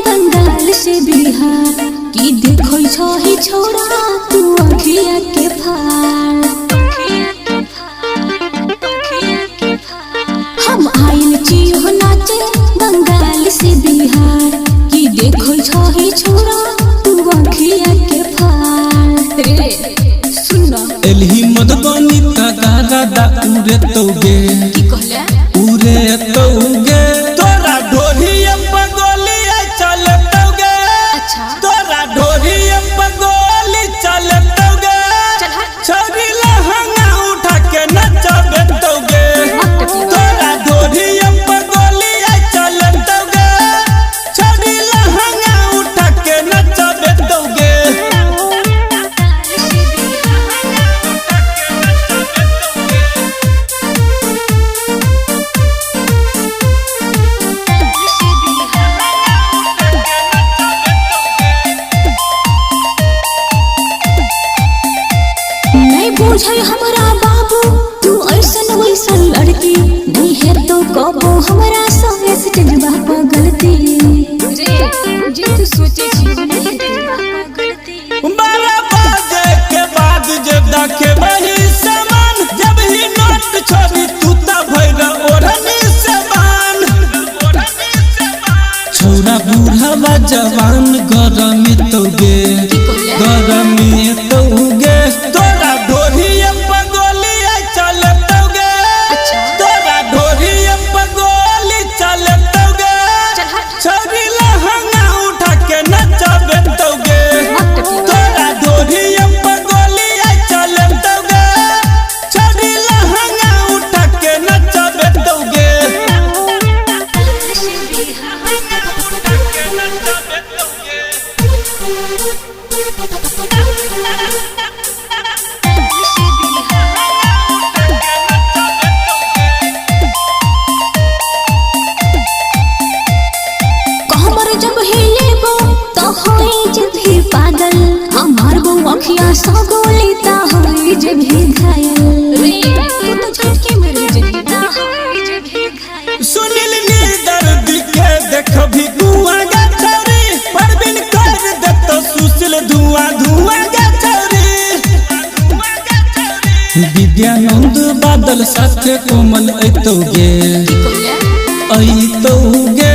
बंगाल से बिहार की देखो छोही छोड़ा तू अखिया के फार। हम आइल छी हो नाचे बंगाल से बिहार की देखो छोही छोड़ा तू अखिया के फार। रे सुनो एलही मधुबनी का गारा दा उरे तोगे की कहले उरे तोगे तोरा ढोलिया पगोलिया चल तोगे। अच्छा तोरा ढोलिया पगोली चल तोगे। छोरी लहंगा उठा के नचबे तोगे। तोरा ढोलिया पगोलिया चल तोगे। छोरी लहंगा उठा के नचबे तोगे। बुझे हमरा बाबू तू ऐसन वैसन लड़की नहीं है तो कबो हमरा संगे स्टेजवा पर गलती। रे जे तू सोचे छी नहीं है तेरा गलती। 12 बजे के बाद जे देखे वही सामान जब ही नोट छोड़ी तू त भइल ओढ़नी से बान। छोरा बूढ़ा जवान गरमी तोगे गरमी तोगे। तोरा ढोलिया पगोलिया चल तोगे। तोरा ढोलिया पगोली चल तोगे। छोरी लहंगा उठा के नचबे तोगे। तोरा ढोलिया पगोलिया चल तोगे। छोरी लहंगा उठा के नचबे तोगे। पागल हमार वो अखियां सगोली ता होई जे भी घायल। रे तू तो झटके मेरे जगीता होई जे भी घायल। सुनिल नी दर्द के देख भी धुआं गा छोरी परबिन कर दे तो सुसिल धुआं धुआं गा छोरी। विद्यानंद बादल साथे कोमल ऐतोगे ऐतोगे।